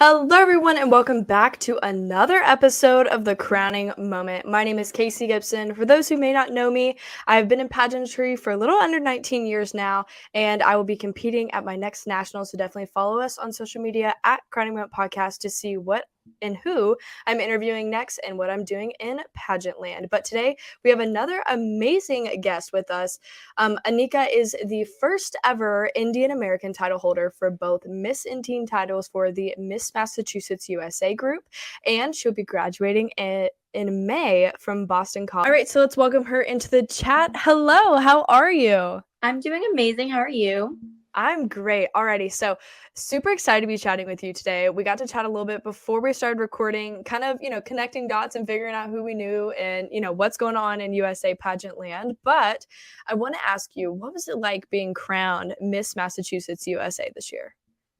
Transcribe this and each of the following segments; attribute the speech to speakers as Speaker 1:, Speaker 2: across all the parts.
Speaker 1: Hello, everyone, and welcome back to another episode of The Crowning Moment. My name is Casey Gibson. For those who may not know me, I've been in pageantry for a little under 19 years now, and I will be competing at my next national. So definitely follow us on social media at Crowning Moment Podcast to see what and who I'm interviewing next and what I'm doing in pageant land. But today we have another amazing guest with us. Annika is the first ever Indian American title holder for both Miss and Teen titles for the Miss Massachusetts USA group, and she'll be graduating in May from Boston College. All right, so let's welcome her into the chat. Hello, how are you?
Speaker 2: I'm doing amazing. How are you?
Speaker 1: I'm great already. So super excited to be chatting with you today. We got to chat a little bit before we started recording, kind of, connecting dots and figuring out who we knew and, what's going on in USA pageant land. But I want to ask you, what was it like being crowned Miss Massachusetts USA this year?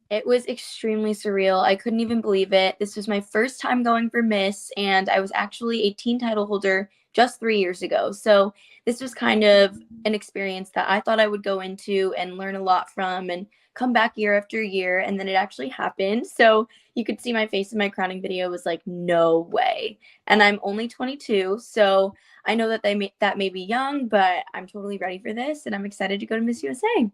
Speaker 2: It was extremely surreal. I couldn't even believe it. This was my first time going for Miss, and I was actually a teen title holder just 3 years ago. So this was kind of an experience that I thought I would go into and learn a lot from and come back year after year. And then it actually happened. So you could see my face in my crowning video was like, no way. And I'm only 22. So I know that that may be young, but I'm totally ready for this. And I'm excited to go to Miss USA.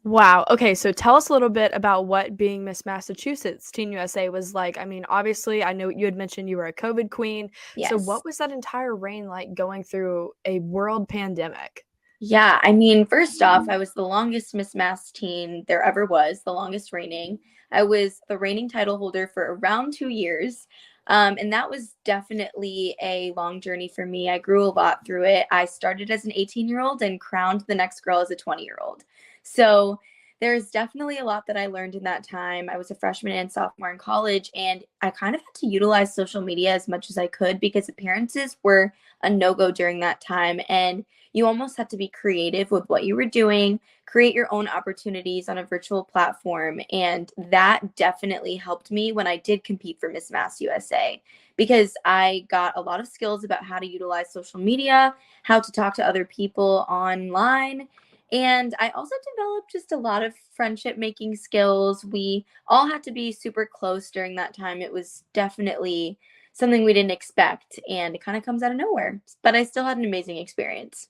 Speaker 1: Wow. Okay, so tell us a little bit about what being Miss Massachusetts Teen USA was like. I mean, obviously, I know you had mentioned you were a COVID queen. So
Speaker 2: Yes.
Speaker 1: what was that entire reign like going through a world pandemic?
Speaker 2: Yeah, I mean, first off, I was the longest Miss Mass teen there ever was, the longest reigning. I was the reigning title holder for around 2 years. And that was definitely a long journey for me. I grew a lot through it. I started as an 18-year-old and crowned the next girl as a 20-year-old. So there's definitely a lot that I learned in that time. I was a freshman and sophomore in college, and I kind of had to utilize social media as much as I could because appearances were a no-go during that time. And you almost had to be creative with what you were doing, create your own opportunities on a virtual platform. And that definitely helped me when I did compete for Miss Mass USA because I got a lot of skills about how to utilize social media, how to talk to other people online. And I also developed just a lot of friendship making skills. We all had to be super close during that time. It was definitely something we didn't expect, and it kind of comes out of nowhere. But I still had an amazing experience.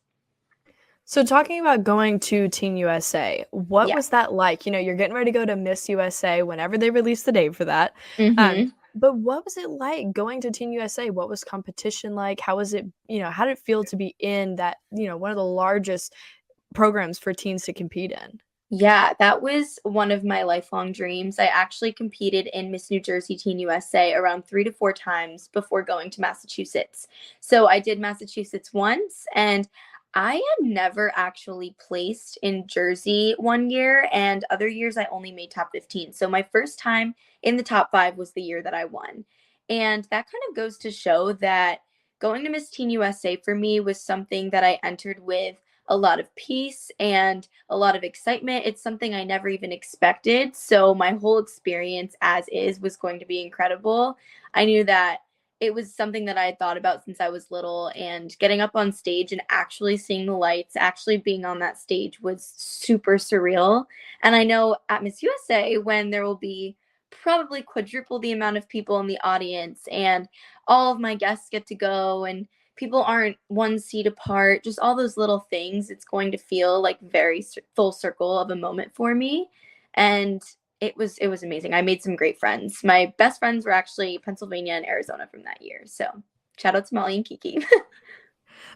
Speaker 1: So talking about going to Teen USA, what
Speaker 2: Yeah.
Speaker 1: was that like? You're getting ready to go to Miss USA whenever they release the date for that.
Speaker 2: Mm-hmm.
Speaker 1: But what was it like going to Teen USA? What was competition like? How was it, how did it feel to be in that, one of the largest programs for teens to compete in?
Speaker 2: Yeah, that was one of my lifelong dreams. I actually competed in Miss New Jersey Teen USA around 3 to 4 times before going to Massachusetts. So I did Massachusetts once, and I had never actually placed in Jersey one year, and other years I only made top 15. So my first time in the top five was the year that I won. And that kind of goes to show that going to Miss Teen USA for me was something that I entered with a lot of peace and a lot of excitement. It's something I never even expected. So my whole experience as is was going to be incredible. I knew that it was something that I had thought about since I was little, and getting up on stage and actually seeing the lights, actually being on that stage was super surreal. And I know at Miss USA, when there will be probably quadruple the amount of people in the audience and all of my guests get to go and people aren't one seat apart, just all those little things, it's going to feel like very full circle of a moment for me. And it was amazing. I made some great friends. My best friends were actually Pennsylvania and Arizona from that year. So shout out to Molly and Kiki.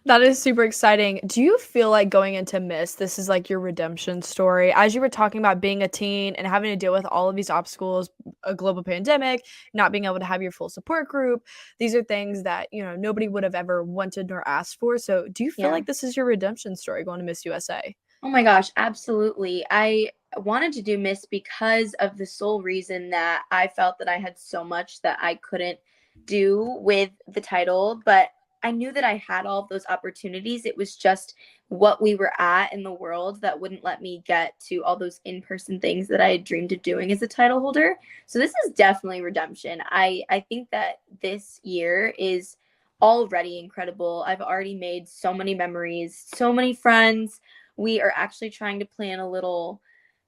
Speaker 1: That is super exciting. Do you feel like going into Miss, this is like your redemption story? As you were talking about being a teen and having to deal with all of these obstacles, a global pandemic, not being able to have your full support group, these are things that, nobody would have ever wanted nor asked for. So do you feel
Speaker 2: Yeah.
Speaker 1: like this is your redemption story going to Miss USA?
Speaker 2: Oh my gosh, absolutely. I wanted to do Miss because of the sole reason that I felt that I had so much that I couldn't do with the title, but I knew that I had all of those opportunities. It was just what we were at in the world that wouldn't let me get to all those in-person things that I had dreamed of doing as a title holder. So this is definitely redemption. I think that this year is already incredible. I've already made so many memories, so many friends. We are actually trying to plan a little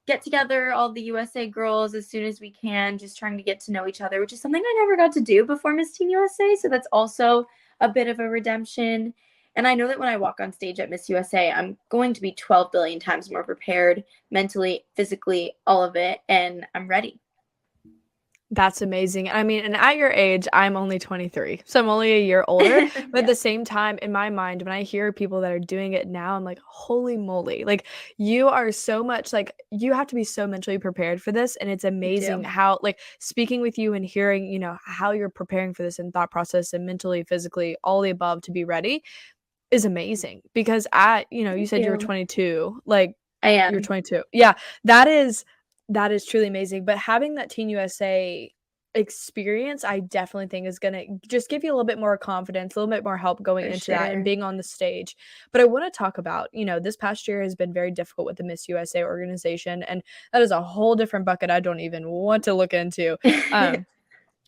Speaker 2: get together, all the USA girls, as soon as we can, just trying to get to know each other, which is something I never got to do before Miss Teen USA. So that's also a bit of a redemption. And I know that when I walk on stage at Miss USA, I'm going to be 12 billion times more prepared mentally, physically, all of it. And I'm ready.
Speaker 1: That's amazing. I mean, and at your age, I'm only 23, so I'm only a year older. But at
Speaker 2: Yeah,
Speaker 1: the same time, in my mind, when I hear people that are doing it now, I'm like, holy moly. Like, you are so much like, you have to be so mentally prepared for this. And it's
Speaker 2: you
Speaker 1: amazing
Speaker 2: do.
Speaker 1: how, like, speaking with you and hearing, how you're preparing for this and thought process and mentally, physically, all the above to be ready is amazing. Because you
Speaker 2: Thank
Speaker 1: said you were
Speaker 2: you.
Speaker 1: 22, like,
Speaker 2: I
Speaker 1: you're
Speaker 2: am,
Speaker 1: 22. Yeah, that is that is truly amazing. But having that Teen USA experience, I definitely think is gonna just give you a little bit more confidence, a little bit more help going
Speaker 2: for
Speaker 1: into that and
Speaker 2: sure.
Speaker 1: being on the stage. But I want to talk about, this past year has been very difficult with the Miss USA organization, and that is a whole different bucket I don't even want to look into. Um,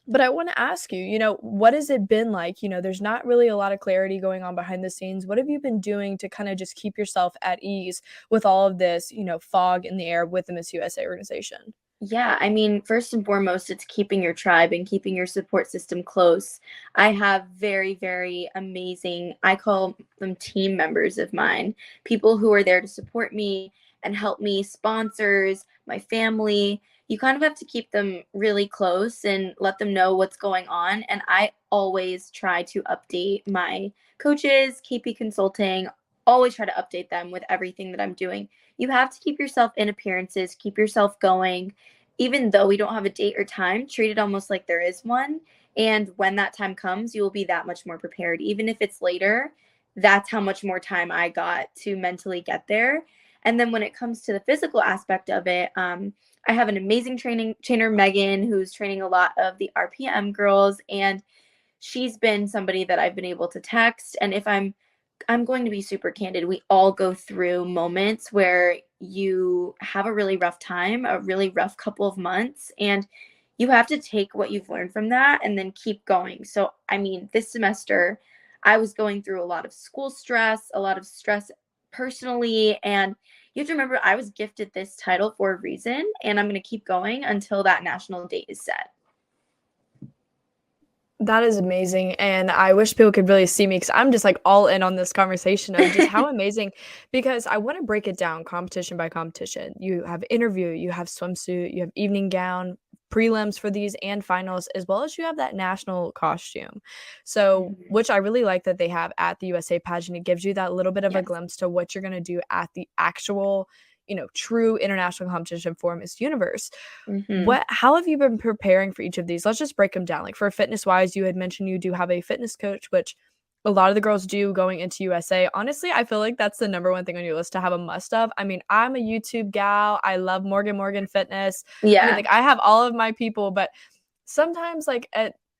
Speaker 1: but I want to ask you, what has it been like? There's not really a lot of clarity going on behind the scenes. What have you been doing to kind of just keep yourself at ease with all of this, fog in the air with the Miss USA organization?
Speaker 2: Yeah, I mean, first and foremost, it's keeping your tribe and keeping your support system close. I have very, very amazing, I call them team members of mine, people who are there to support me and help me, sponsors, my family. You kind of have to keep them really close and let them know what's going on. And I always try to update my coaches, KP Consulting, always try to update them with everything that I'm doing. You have to keep yourself in appearances, keep yourself going even though we don't have a date or time, treat it almost like there is one. And when that time comes, you will be that much more prepared. Even if it's later, that's how much more time I got to mentally get there. And then when it comes to the physical aspect of it, I have an amazing trainer, Megan, who's training a lot of the RPM girls, and she's been somebody that I've been able to text. And if I'm going to be super candid. We all go through moments where you have a really rough time, a really rough couple of months, and you have to take what you've learned from that and then keep going. So, I mean, this semester, I was going through a lot of school stress, a lot of stress personally, and you have to remember I was gifted this title for a reason, and I'm going to keep going until that national date is set.
Speaker 1: That is amazing, and I wish people could really see me because 'cause I'm just, like, all in on this conversation of just how amazing because I wanna break it down competition by competition. You have interview, you have swimsuit, you have evening gown, prelims for these, and finals, as well as you have that national costume. So,
Speaker 2: Mhm.
Speaker 1: which I really like that they have at the USA pageant. It gives you that little bit of a
Speaker 2: Yes.
Speaker 1: glimpse to what you're gonna do at the actual, true international competition for Miss Universe.
Speaker 2: Hmm.
Speaker 1: How have you been preparing for each of these? Let's just break them down. Like for fitness wise, you had mentioned you do have a fitness coach, which a lot of the girls do going into USA. Honestly, I feel like that's the number one thing on your list to have a must of. I mean, I'm a YouTube gal. I love Morgan Fitness. I mean,
Speaker 2: Yeah,
Speaker 1: like I have all of my people, but sometimes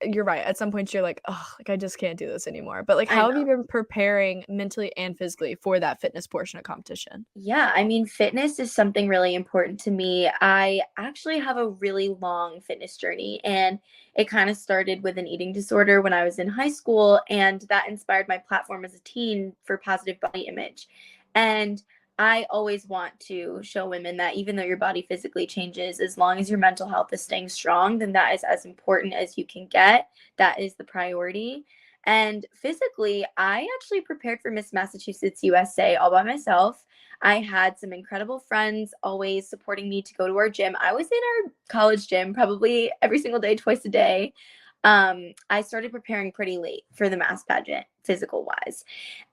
Speaker 1: you're right. At some point you're like, oh, like I just can't do this anymore. But like
Speaker 2: I
Speaker 1: how have you
Speaker 2: know.
Speaker 1: been preparing mentally and physically for that fitness portion of competition?
Speaker 2: Yeah, I mean, fitness is something really important to me. I actually have a really long fitness journey, and it kind of started with an eating disorder when I was in high school, and that inspired my platform as a teen for positive body image. And I always want to show women that even though your body physically changes, as long as your mental health is staying strong, then that is as important as you can get. That is the priority. And physically, I actually prepared for Miss Massachusetts USA all by myself. I had some incredible friends always supporting me to go to our gym. I was in our college gym probably every single day, twice a day. I started preparing pretty late for the mass pageant, physical wise.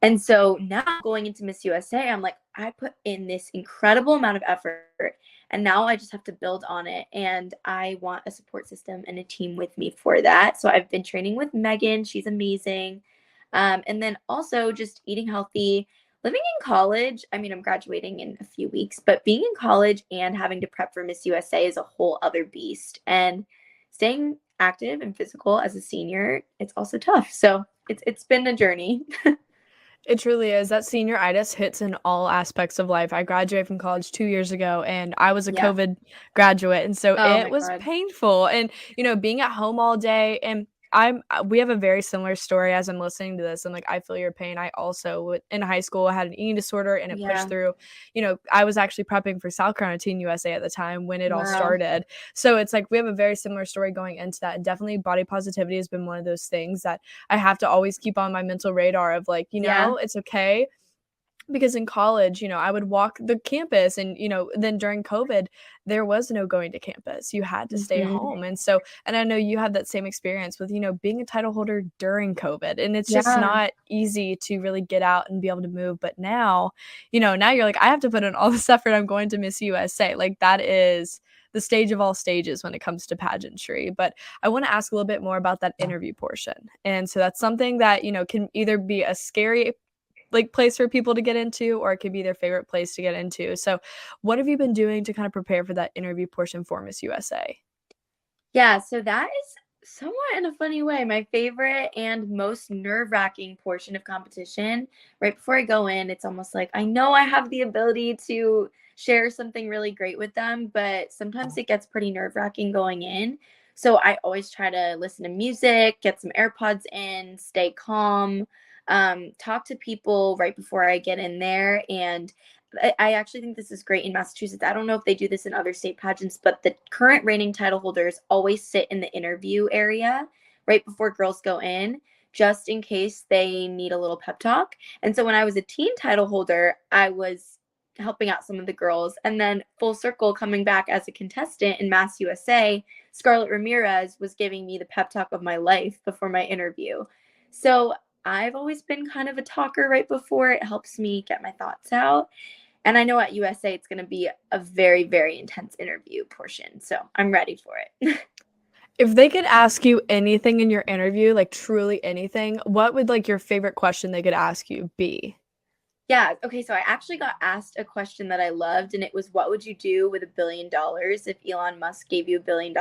Speaker 2: And so now going into Miss USA, I'm like, I put in this incredible amount of effort. And now I just have to build on it. And I want a support system and a team with me for that. So I've been training with Megan. She's amazing. And then also just eating healthy, living in college. I mean, I'm graduating in a few weeks, but being in college and having to prep for Miss USA is a whole other beast. And staying active and physical as a senior, it's also tough. So it's been a journey.
Speaker 1: It truly is. That senioritis hits in all aspects of life. I graduated from college 2 years ago, and I was a
Speaker 2: Yeah.
Speaker 1: COVID graduate, and so
Speaker 2: Oh
Speaker 1: it
Speaker 2: my
Speaker 1: was
Speaker 2: God.
Speaker 1: painful, and, being at home all day and we have a very similar story as I'm listening to this, and like I feel your pain. I also in high school I had an eating disorder, and it pushed
Speaker 2: Yeah.
Speaker 1: through. I was actually prepping for South Carolina Teen USA at the time when it all
Speaker 2: Wow.
Speaker 1: started. So it's like we have a very similar story going into that, and definitely body positivity has been one of those things that I have to always keep on my mental radar of like,
Speaker 2: Yeah.
Speaker 1: it's okay because in college, I would walk the campus and, then during COVID, there was no going to campus. You had to stay
Speaker 2: Hmm.
Speaker 1: home. And I know you have that same experience with, being a title holder during COVID. And it's just
Speaker 2: Yeah.
Speaker 1: not easy to really get out and be able to move. But now, now you're like, I have to put in all this effort. I'm going to Miss USA. Like that is the stage of all stages when it comes to pageantry. But I want to ask a little bit more about that interview portion. And so that's something that, can either be a scary like place for people to get into, or it could be their favorite place to get into. So what have you been doing to kind of prepare for that interview portion for Miss USA?
Speaker 2: Yeah, so that is somewhat in a funny way my favorite and most nerve-wracking portion of competition. Right before I go in, it's almost like I know I have the ability to share something really great with them, but sometimes it gets pretty nerve-wracking going in. So I always try to listen to music, get some AirPods in, stay calm, talk to people right before I get in there. And I actually think this is great in Massachusetts. I don't know if they do this in other state pageants, but the current reigning title holders always sit in the interview area right before girls go in, just in case they need a little pep talk. And so when I was a teen title holder, I was helping out some of the girls. And then full circle coming back as a contestant in Mass USA, Scarlett Ramirez was giving me the pep talk of my life before my interview. So I've always been kind of a talker right before. It helps me get my thoughts out. And I know at USA it's going to be a very, very intense interview portion. So I'm ready for it.
Speaker 1: If they could ask you anything in your interview, like truly anything, what would like your favorite question they could ask you be?
Speaker 2: Yeah. Okay. So I actually got asked a question that I loved, and it was, what would you do with $1 billion if Elon Musk gave you $1 billion?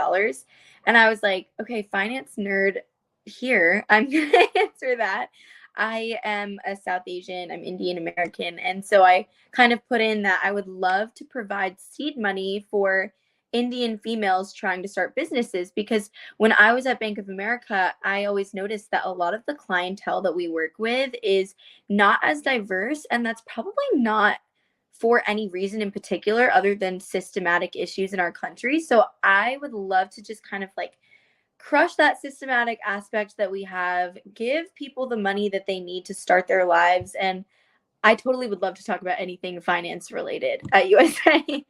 Speaker 2: And I was like, okay, finance nerd here. I'm going to answer that. I am a South Asian, I'm Indian American. And so I kind of put in that I would love to provide seed money for Indian females trying to start businesses, because when I was at Bank of America, I always noticed that a lot of the clientele that we work with is not as diverse, and that's probably not for any reason in particular other than systematic issues in our country. So I would love to just kind of like crush that systematic aspect that we have, give people the money that they need to start their lives. And I totally would love to talk about anything finance related at USA.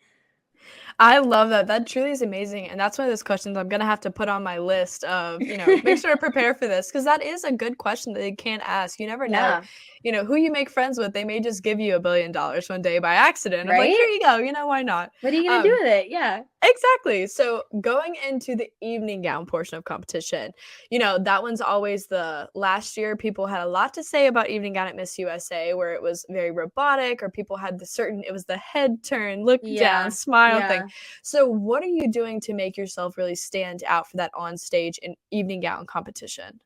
Speaker 1: I love that. That truly is amazing. And that's one of those questions I'm going to have to put on my list of, make sure to prepare for this because that is a good question that they can't ask. You never know,
Speaker 2: Yeah.
Speaker 1: who you make friends with. They may just give you $1 billion one day by accident. I'm like, here
Speaker 2: Right?
Speaker 1: you go. Why not?
Speaker 2: What are you going to do with it? Yeah.
Speaker 1: Exactly. So going into the evening gown portion of competition, that one's always last year people had a lot to say about evening gown at Miss USA where it was very robotic or people had it was the head turn, look down,
Speaker 2: Yeah.
Speaker 1: smile thing.
Speaker 2: Yeah.
Speaker 1: So what are you doing to make yourself really stand out for that on stage and evening gown competition?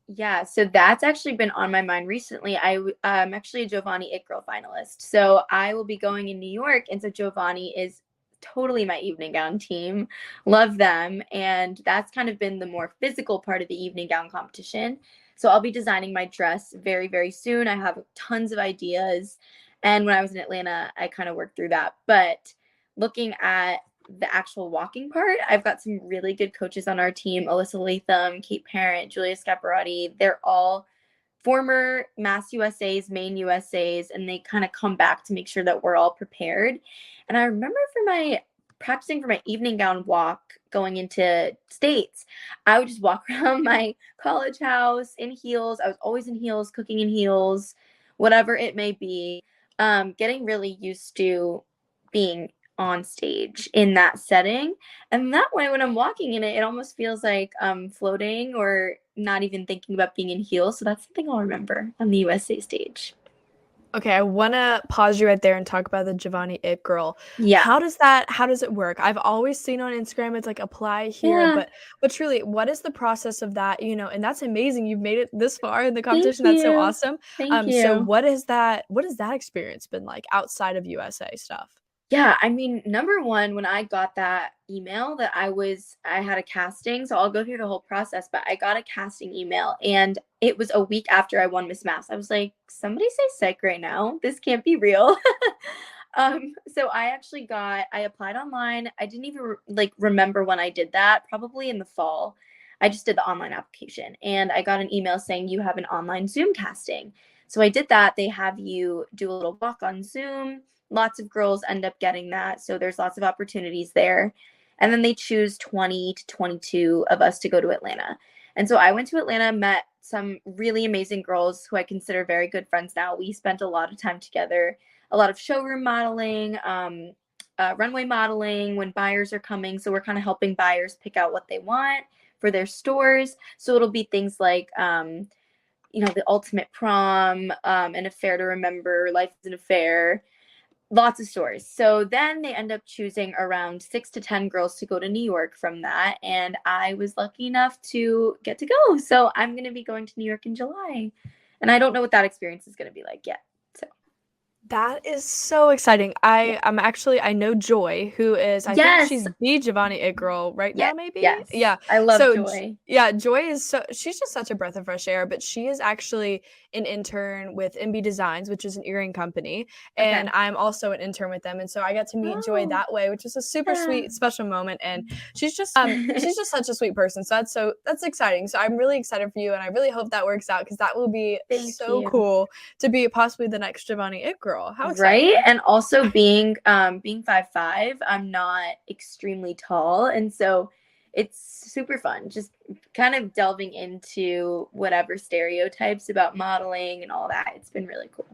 Speaker 2: Yeah, so that's actually been on my mind recently. I'm actually a Giovanni It Girl finalist. So I will be going in New York. And so Giovanni is totally my evening gown team. Love them. And that's kind of been the more physical part of the evening gown competition. So I'll be designing my dress very, very soon. I have tons of ideas. And when I was in Atlanta, I kind of worked through that. But looking at the actual walking part, I've got some really good coaches on our team: Alyssa Latham, Kate Parent, Julia Scaparotti. They're all former Mass USA's, main USA's, and they kind of come back to make sure that we're all prepared. And I remember for my practicing for my evening gown walk going into states, I would just walk around my college house in heels. I was always in heels, cooking in heels, whatever it may be. Getting really used to being on stage in that setting. And that way, when I'm walking in it, it almost feels like I'm floating or not even thinking about being in heels. So that's something I'll remember on the USA stage.
Speaker 1: Okay, I want to pause you right there and talk about the Giovanni It Girl.
Speaker 2: Yeah.
Speaker 1: How does it work? I've always seen on Instagram it's like apply here,
Speaker 2: Yeah.
Speaker 1: but truly, what is the process of that, and that's amazing. You've made it this far in the
Speaker 2: Thank
Speaker 1: competition. That's so
Speaker 2: you.
Speaker 1: awesome.
Speaker 2: Thank
Speaker 1: So
Speaker 2: you.
Speaker 1: what has that experience been like outside of USA stuff?
Speaker 2: Yeah, I mean, number one, when I got that email that I had a casting, so I'll go through the whole process, but I got a casting email and it was a week after I won Miss Mass. I was like, somebody say psych right now. This can't be real. So I applied online. I didn't even like remember when I did that, probably in the fall. I just did the online application and I got an email saying you have an online Zoom casting. So I did that. They have you do a little walk on Zoom. Lots of girls end up getting that. So there's lots of opportunities there. And then they choose 20 to 22 of us to go to Atlanta. And so I went to Atlanta, met some really amazing girls who I consider very good friends now. We spent a lot of time together, a lot of showroom modeling, runway modeling when buyers are coming. So we're kind of helping buyers pick out what they want for their stores. So it'll be things like, the ultimate prom, an affair to remember, life is an affair, lots of stores. So then they end up choosing around 6 to 10 girls to go to New York from that. And I was lucky enough to get to go. So I'm going to be going to New York in July. And I don't know what that experience is going to be like yet. So,
Speaker 1: That is so exciting.
Speaker 2: yeah.
Speaker 1: I know Joy, who is, I think
Speaker 2: Yes.
Speaker 1: she's the Giovanni It Girl right now,
Speaker 2: Yes.
Speaker 1: maybe?
Speaker 2: Yes.
Speaker 1: Yeah.
Speaker 2: I love
Speaker 1: So,
Speaker 2: Joy.
Speaker 1: yeah, Joy is she's just such a breath of fresh air, but she is actually an intern with MB Designs, which is an earring company. And
Speaker 2: Okay.
Speaker 1: I'm also an intern with them. And so I got to meet Joy
Speaker 2: Oh,
Speaker 1: that way, which is a super
Speaker 2: yeah.
Speaker 1: sweet, special moment. And she's just such a sweet person. That's exciting. So I'm really excited for you. And I really hope that works out because that will be
Speaker 2: Thank
Speaker 1: so
Speaker 2: you.
Speaker 1: cool to be possibly the next Giovanni It Girl. How
Speaker 2: Right?
Speaker 1: exciting.
Speaker 2: And also being 5'5", I'm not extremely tall. And so it's super fun. Just kind of delving into whatever stereotypes about modeling and all that. It's been really cool.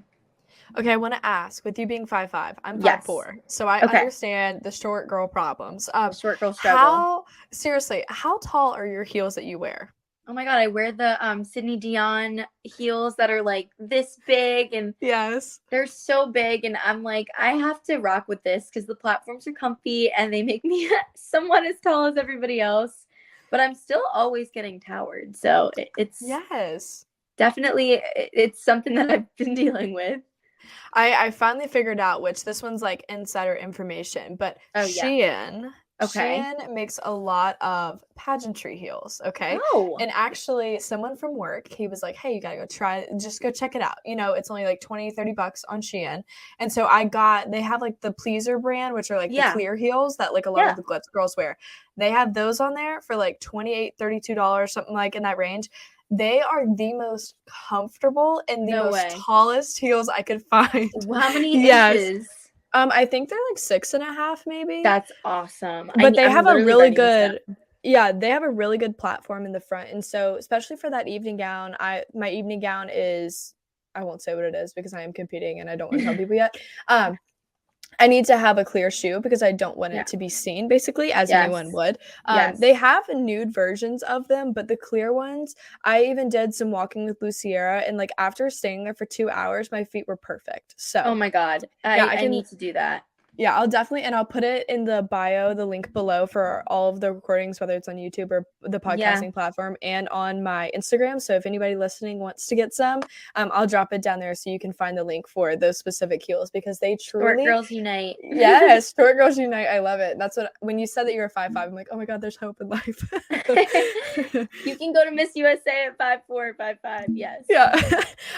Speaker 1: Okay, I want to ask, with you being 5'5", I'm five
Speaker 2: Yes.
Speaker 1: four, so I
Speaker 2: Okay.
Speaker 1: understand the short girl problems.
Speaker 2: The short girl struggle.
Speaker 1: How seriously, how tall are your heels that you wear?
Speaker 2: Oh my God, I wear the Sydney Dion heels that are like this big and
Speaker 1: Yes.
Speaker 2: they're so big, and I'm like, I have to rock with this because the platforms are comfy and they make me somewhat as tall as everybody else. But I'm still always getting towered, so it's
Speaker 1: Yes.
Speaker 2: definitely it's something that I've been dealing with.
Speaker 1: I finally figured out which this one's like insider information, but
Speaker 2: Oh yeah. Okay.
Speaker 1: Shein makes a lot of pageantry heels, okay?
Speaker 2: Oh
Speaker 1: And actually someone from work, he was like, "Hey, you got to just go check it out. You know, it's only like 20-30 bucks on Shein." And so they have like the Pleaser brand, which are like the
Speaker 2: yeah,
Speaker 1: clear heels that like a lot of
Speaker 2: yeah.
Speaker 1: the glitz girls wear. They have those on there for like 28-32, something like in that range. They are the most comfortable and the
Speaker 2: No
Speaker 1: most
Speaker 2: way.
Speaker 1: tallest heels I could find.
Speaker 2: How many
Speaker 1: Yes.
Speaker 2: inches?
Speaker 1: I think they're like 6.5 maybe,
Speaker 2: That's awesome.
Speaker 1: but they
Speaker 2: I'm
Speaker 1: have a
Speaker 2: literally
Speaker 1: really
Speaker 2: writing this down.
Speaker 1: good yeah, they have a really good platform in the front, and so especially for that evening gown, my evening gown is I won't say what it is because I am competing and I don't wanna tell people yet. Um, I need to have a clear shoe because I don't want
Speaker 2: Yeah.
Speaker 1: it to be seen basically as anyone
Speaker 2: Yes.
Speaker 1: would.
Speaker 2: Yes.
Speaker 1: They have nude versions of them, but the clear ones, I even did some walking with Luciera and like after staying there for 2 hours, my feet were perfect.
Speaker 2: Oh
Speaker 1: So,
Speaker 2: my God.
Speaker 1: yeah,
Speaker 2: I need to do that.
Speaker 1: yeah, I'll definitely and I'll put it in the bio, the link below for all of the recordings, whether it's on YouTube or the
Speaker 2: Yeah.
Speaker 1: podcasting platform and on my Instagram. So if anybody listening wants to get some, I'll drop it down there so you can find the link for those specific heels because they
Speaker 2: Short
Speaker 1: truly
Speaker 2: girls unite.
Speaker 1: yes, short girls unite. I love it. That's what when you said that you were 5'5", I'm like, oh my god, there's hope in life.
Speaker 2: You can go to Miss USA at 5'4", 5'5". Yes.
Speaker 1: Yeah,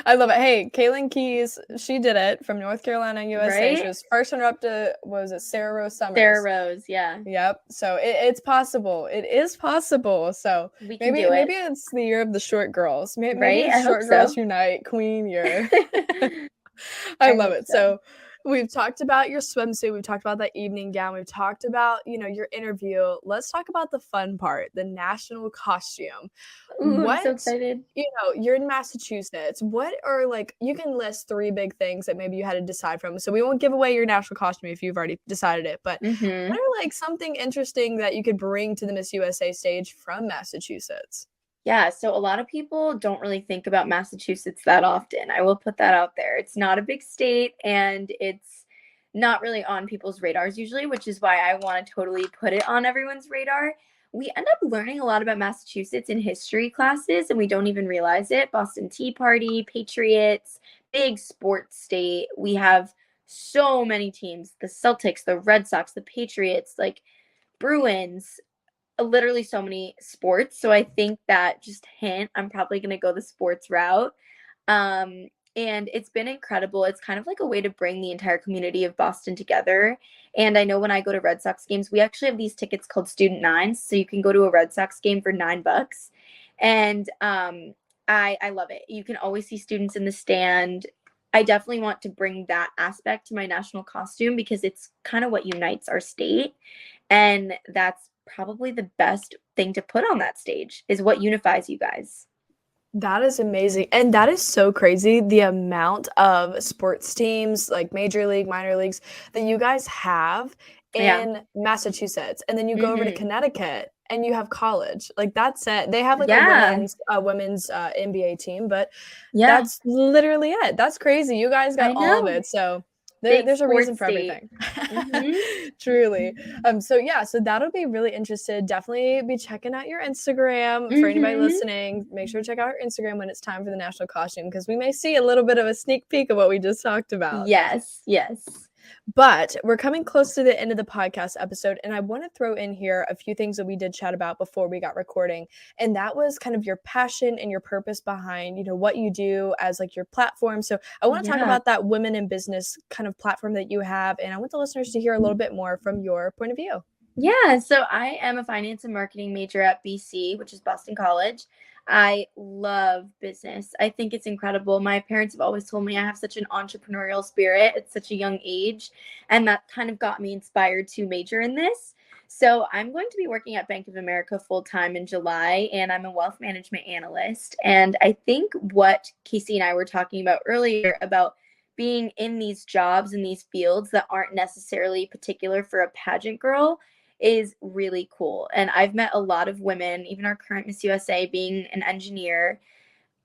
Speaker 1: I love it. Hey, Kaylin Keys, she did it from North Carolina, USA. She
Speaker 2: Right?
Speaker 1: was first runner up to what was it, Sarah Rose
Speaker 2: Sarah
Speaker 1: Summers.
Speaker 2: Rose. Yeah.
Speaker 1: Yep. So it's possible. It is possible. So
Speaker 2: We can
Speaker 1: maybe
Speaker 2: do it.
Speaker 1: it's the year of the short girls. Maybe
Speaker 2: Right? I
Speaker 1: it's
Speaker 2: hope
Speaker 1: short girls
Speaker 2: so.
Speaker 1: unite Queen year. I
Speaker 2: I
Speaker 1: love
Speaker 2: hope
Speaker 1: it.
Speaker 2: so.
Speaker 1: So we've talked about your swimsuit. We've talked about that evening gown. We've talked about, your interview. Let's talk about the fun part, the national costume.
Speaker 2: Ooh, I'm
Speaker 1: What,
Speaker 2: so excited.
Speaker 1: you're in Massachusetts. What are like, you can list three big things that maybe you had to decide from. So we won't give away your national costume if you've already decided it, but
Speaker 2: Mm-hmm.
Speaker 1: what are like something interesting that you could bring to the Miss USA stage from Massachusetts?
Speaker 2: Yeah, so a lot of people don't really think about Massachusetts that often. I will put that out there. It's not a big state and it's not really on people's radars usually, which is why I want to totally put it on everyone's radar. We end up learning a lot about Massachusetts in history classes and we don't even realize it. Boston Tea Party, Patriots, big sports state. We have so many teams, the Celtics, the Red Sox, the Patriots, like Bruins, literally so many sports. So I think that just hint, I'm probably going to go the sports route. Um, and it's been incredible. It's kind of like a way to bring the entire community of Boston together. And I know when I go to Red Sox games, we actually have these tickets called Student Nines. So you can go to a Red Sox game for $9. And I love it. You can always see students in the stand. I definitely want to bring that aspect to my national costume because it's kind of what unites our state. And that's probably the best thing to put on that stage is what unifies you guys.
Speaker 1: That is amazing, and that is so crazy, the amount of sports teams, like major league, minor leagues, that you guys have
Speaker 2: Yeah.
Speaker 1: in Massachusetts, and then you go over to
Speaker 2: Mhm.
Speaker 1: Connecticut, and you have college. Like, that's it. They have, like, a
Speaker 2: Yeah.
Speaker 1: women's, NBA team, but
Speaker 2: Yeah.
Speaker 1: that's literally it. That's crazy. You guys got
Speaker 2: I
Speaker 1: all of
Speaker 2: know.
Speaker 1: it, so
Speaker 2: Big
Speaker 1: there's a reason
Speaker 2: sports
Speaker 1: for
Speaker 2: state.
Speaker 1: everything.
Speaker 2: Mhm.
Speaker 1: Truly. So yeah, so that'll be really interested. Definitely be checking out your Instagram for anybody
Speaker 2: Mhm.
Speaker 1: listening. Make sure to check out our Instagram when it's time for the national costume because we may see a little bit of a sneak peek of what we just talked about.
Speaker 2: Yes. Yes.
Speaker 1: But we're coming close to the end of the podcast episode, and I want to throw in here a few things that we did chat about before we got recording, and that was kind of your passion and your purpose behind, what you do as like your platform. So I want to talk
Speaker 2: Yeah.
Speaker 1: about that women in business kind of platform that you have, and I want the listeners to hear a little bit more from your point of view.
Speaker 2: Yeah, so I am a finance and marketing major at BC, which is Boston College. I love business. I think it's incredible. My parents have always told me I have such an entrepreneurial spirit at such a young age, and that kind of got me inspired to major in this. So I'm going to be working at Bank of America full time in July, and I'm a wealth management analyst. And I think what Casey and I were talking about earlier about being in these jobs in these fields that aren't necessarily particular for a pageant girl is really cool. And I've met a lot of women, even our current Miss USA being an engineer,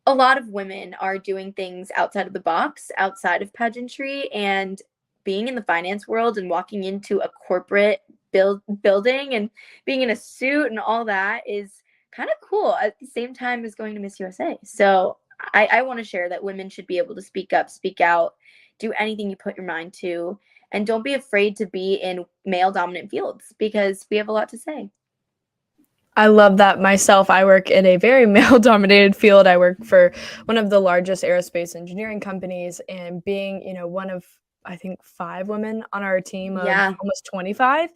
Speaker 2: a lot of women are doing things outside of the box, outside of pageantry, and being in the finance world and walking into a corporate building and being in a suit and all that is kind of cool at the same time as going to Miss USA. So I want to share that women should be able to speak up, speak out, do anything you put your mind to, and don't be afraid to be in male dominant fields because we have a lot to say.
Speaker 1: I love that myself. I work in a very male dominated field. I work for one of the largest aerospace engineering companies, and being, one of I think 5 women on our team of
Speaker 2: Yeah.
Speaker 1: almost 25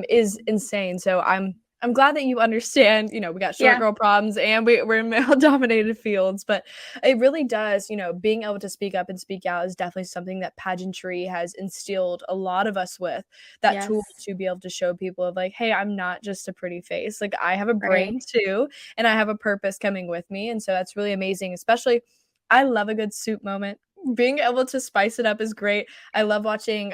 Speaker 1: is insane. So I'm glad that you understand, we got short
Speaker 2: Yeah.
Speaker 1: girl problems and we're in male dominated fields, but it really does, being able to speak up and speak out is definitely something that pageantry has instilled a lot of us with, that tool
Speaker 2: Yes.
Speaker 1: to be able to show people of like, hey, I'm not just a pretty face. Like, I have a
Speaker 2: Right.
Speaker 1: brain too, and I have a purpose coming with me. And so that's really amazing. Especially, I love a good soup moment. Being able to spice it up is great. I love watching.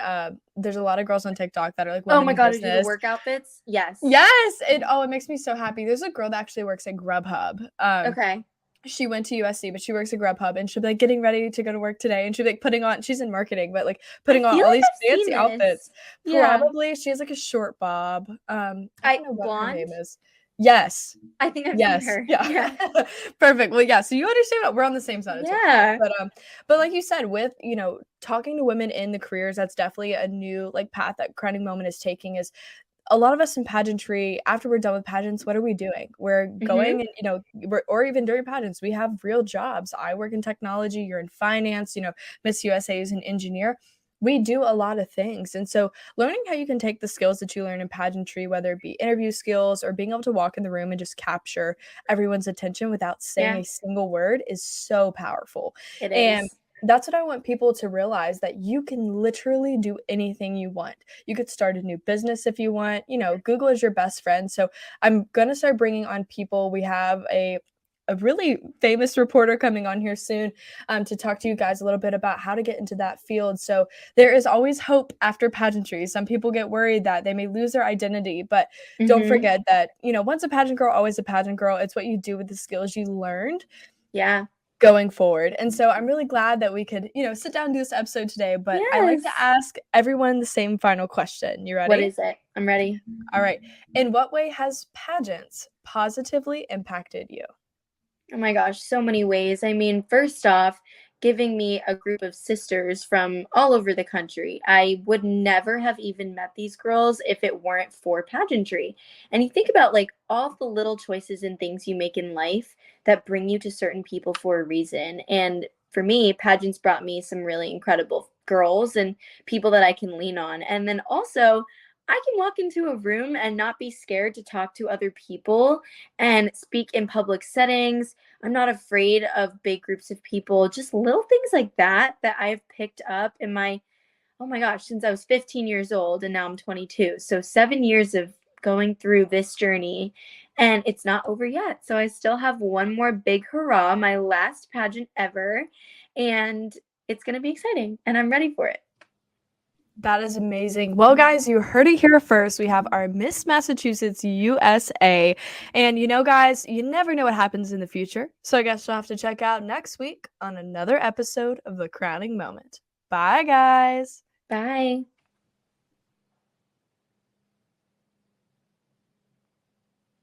Speaker 1: There's a lot of girls on TikTok that are like
Speaker 2: Oh
Speaker 1: women
Speaker 2: my
Speaker 1: in
Speaker 2: god, to do the
Speaker 1: business.
Speaker 2: work outfits? Yes.
Speaker 1: Yes, it makes me so happy. There's a girl that actually works at Grubhub.
Speaker 2: Okay.
Speaker 1: She went to USC, but she works at Grubhub, and she'll be like getting ready to go to work today, and she'll be like putting on. She's in marketing, but like
Speaker 2: I
Speaker 1: putting on
Speaker 2: feel
Speaker 1: all
Speaker 2: like
Speaker 1: these
Speaker 2: I've seen
Speaker 1: fancy outfits.
Speaker 2: this. Yeah.
Speaker 1: Probably she has like a short bob. I
Speaker 2: I
Speaker 1: don't know what her
Speaker 2: blonde.
Speaker 1: name is. Yes,
Speaker 2: I think I've seen
Speaker 1: yes,
Speaker 2: her.
Speaker 1: yeah,
Speaker 2: Yeah.
Speaker 1: perfect. Well, yeah. So you understand that we're on the same side of TikTok,
Speaker 2: Yeah.
Speaker 1: but like you said, with talking to women in the careers, that's definitely a new like path that Crowning Moment is taking. Is a lot of us in pageantry, after we're done with pageants, what are we doing? We're
Speaker 2: Mhm.
Speaker 1: going and, or even during pageants, we have real jobs. I work in technology, you're in finance, Miss USA is an engineer. We do a lot of things. And so learning how you can take the skills that you learn in pageantry, whether it be interview skills or being able to walk in the room and just capture everyone's attention without saying
Speaker 2: Yeah,
Speaker 1: a single word is so powerful.
Speaker 2: it
Speaker 1: And
Speaker 2: is.
Speaker 1: that's what I want people to realize, that you can literally do anything you want. You could start a new business if you want. Google is your best friend. So I'm going to start bringing on people. We have a really famous reporter coming on here soon to talk to you guys a little bit about how to get into that field. So there is always hope after pageantry. Some people get worried that they may lose their identity, but don't
Speaker 2: Mhm.
Speaker 1: forget that, once a pageant girl, always a pageant girl. It's what you do with the skills you learned
Speaker 2: Yeah.
Speaker 1: going forward. And so I'm really glad that we could, sit down and do this episode today. But I like to
Speaker 2: Yes.
Speaker 1: ask everyone the same final question. You
Speaker 2: What
Speaker 1: ready?
Speaker 2: is it? I'm ready.
Speaker 1: All right. In what way has pageants positively impacted you?
Speaker 2: Oh my gosh, so many ways. I mean, first off, giving me a group of sisters from all over the country. I would never have even met these girls if it weren't for pageantry. And you think about like all the little choices and things you make in life that bring you to certain people for a reason. And for me, pageants brought me some really incredible girls and people that I can lean on. And then also, I can walk into a room and not be scared to talk to other people and speak in public settings. I'm not afraid of big groups of people, just little things like that that I've picked up in my, oh my gosh, since I was 15 years old and now I'm 22. So 7 years of going through this journey and it's not over yet. So I still have one more big hurrah, my last pageant ever. And it's going to be exciting and I'm ready for it.
Speaker 1: That is amazing. Well, guys, you heard it here first. We have our Miss Massachusetts USA. And guys, you never know what happens in the future. So I guess you'll have to check out next week on another episode of The Crowning Moment. Bye, guys.
Speaker 2: Bye.